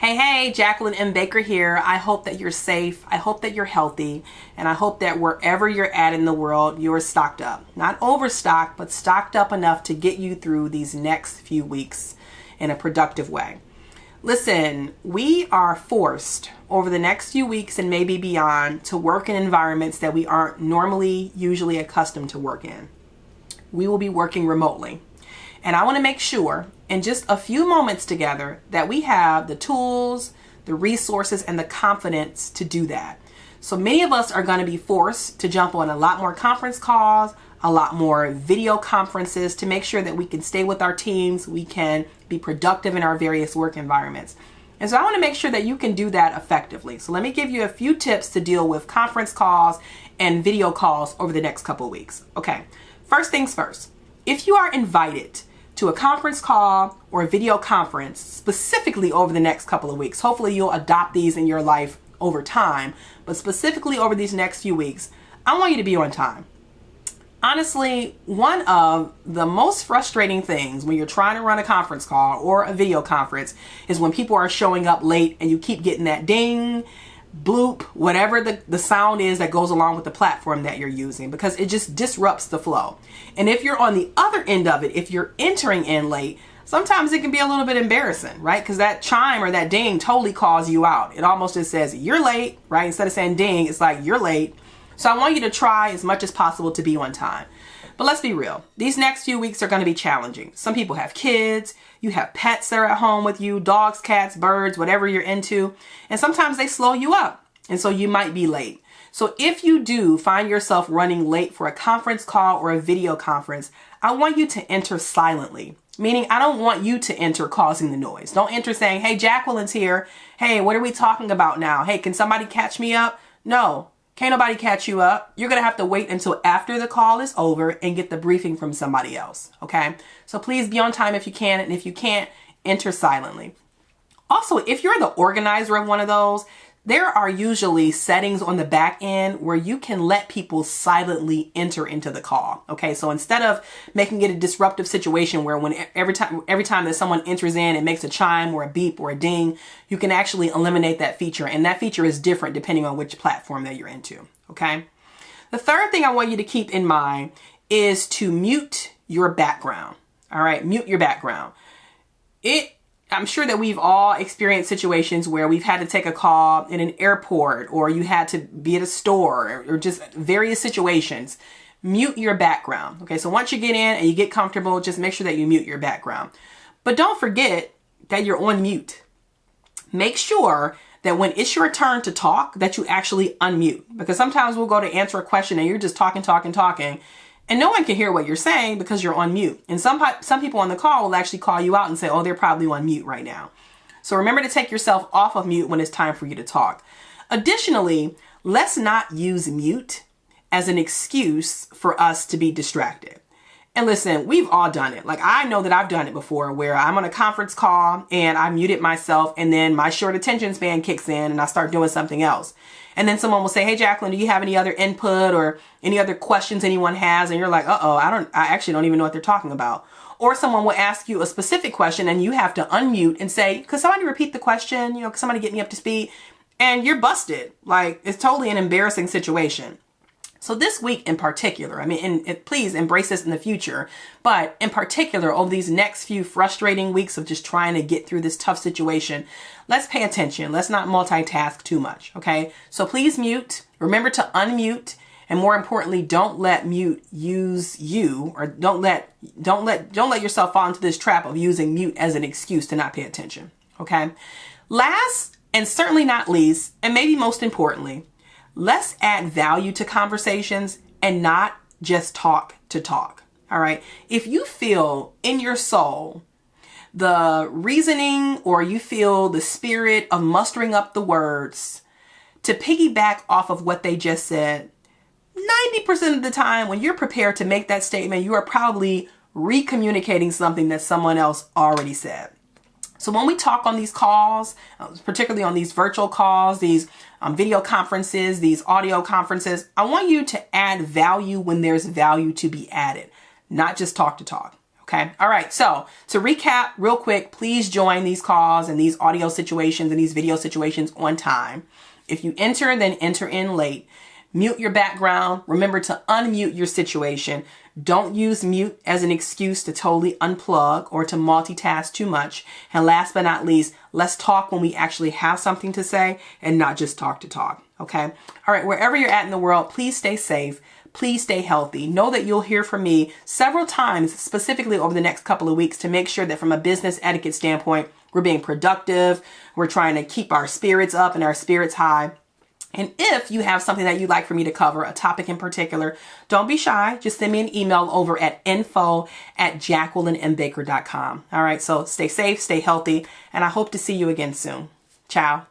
Hey, Jacqueline M. Baker here. I hope that you're safe. I hope that you're healthy. And I hope that wherever you're at in the world, you're stocked up. Not overstocked, but stocked up enough to get you through these next few weeks in a productive way. Listen, we are forced over the next few weeks and maybe beyond to work in environments that we aren't usually accustomed to work in. We will be working remotely. And I want to make sure in just a few moments together that we have the tools, the resources, and the confidence to do that. So many of us are going to be forced to jump on a lot more conference calls, a lot more video conferences to make sure that we can stay with our teams, we can be productive in our various work environments. And so I want to make sure that you can do that effectively. So let me give you a few tips to deal with conference calls and video calls over the next couple of weeks. Okay, first things first. If you are invited to a conference call or a video conference specifically over the next couple of weeks, hopefully you'll adopt these in your life over time, but specifically over these next few weeks, I want you to be on time. Honestly, one of the most frustrating things when you're trying to run a conference call or a video conference is when people are showing up late and you keep getting that ding, bloop, whatever the sound is that goes along with the platform that you're using, because it just disrupts the flow. And if you're on the other end of it, if you're entering in late, sometimes it can be a little bit embarrassing, right? Because that chime or that ding totally calls you out. It almost just says you're late, right? Instead of saying ding, it's like you're late. So I want you to try as much as possible to be on time. But let's be real. These next few weeks are going to be challenging. Some people have kids, you have pets that are at home with you, dogs, cats, birds, whatever you're into. And sometimes they slow you up. And so you might be late. So if you do find yourself running late for a conference call or a video conference, I want you to enter silently. Meaning I don't want you to enter causing the noise. Don't enter saying, hey, Jacqueline's here. Hey, what are we talking about now? Hey, can somebody catch me up? No. Can't nobody catch you up. You're going to have to wait until after the call is over and get the briefing from somebody else. Okay. So please be on time if you can. And if you can't, enter silently. Also, if you're the organizer of one of those, there are usually settings on the back end where you can let people silently enter into the call. Okay. So instead of making it a disruptive situation where every time that someone enters in, it makes a chime or a beep or a ding, you can actually eliminate that feature. And that feature is different depending on which platform that you're into. Okay. The third thing I want you to keep in mind is to mute your background. All right. Mute your background. I'm sure that we've all experienced situations where we've had to take a call in an airport, or you had to be at a store, or just various situations. Mute your background. Okay, so once you get in and you get comfortable, just make sure that you mute your background. But don't forget that you're on mute. Make sure that when it's your turn to talk, that you actually unmute. Because sometimes we'll go to answer a question and you're just talking. And no one can hear what you're saying because you're on mute. And some people on the call will actually call you out and say, oh, they're probably on mute right now. So remember to take yourself off of mute when it's time for you to talk. Additionally, let's not use mute as an excuse for us to be distracted. And listen, we've all done it. Like, I know that I've done it before where I'm on a conference call and I muted myself and then my short attention span kicks in and I start doing something else. And then someone will say, hey, Jacqueline, do you have any other input or any other questions anyone has? And you're like, I actually don't even know what they're talking about. Or someone will ask you a specific question and you have to unmute and say, could somebody repeat the question? Could somebody get me up to speed? And you're busted. Like, it's totally an embarrassing situation. So this week in particular, please embrace this in the future, but in particular, over these next few frustrating weeks of just trying to get through this tough situation, let's pay attention. Let's not multitask too much. Okay. So please mute, remember to unmute, and more importantly, don't let mute use you, or don't let yourself fall into this trap of using mute as an excuse to not pay attention. Okay. Last and certainly not least, and maybe most importantly, let's add value to conversations and not just talk to talk. All right. If you feel in your soul the reasoning, or you feel the spirit of mustering up the words to piggyback off of what they just said, 90% of the time when you're prepared to make that statement, you are probably recommunicating something that someone else already said. So when we talk on these calls, particularly on these virtual calls, these video conferences, these audio conferences, I want you to add value when there's value to be added, not just talk to talk. Okay. All right. So to recap real quick, please join these calls and these audio situations and these video situations on time. If you enter, then enter in late. Mute your background. Remember to unmute your situation. Don't use mute as an excuse to totally unplug or to multitask too much. And last but not least, let's talk when we actually have something to say and not just talk to talk. Okay. All right. Wherever you're at in the world, please stay safe. Please stay healthy. Know that you'll hear from me several times, specifically over the next couple of weeks, to make sure that from a business etiquette standpoint, we're being productive. We're trying to keep our spirits up and our spirits high. And if you have something that you'd like for me to cover, a topic in particular, don't be shy. Just send me an email over at info@jacquelinembaker.com. All right. So stay safe, stay healthy, and I hope to see you again soon. Ciao.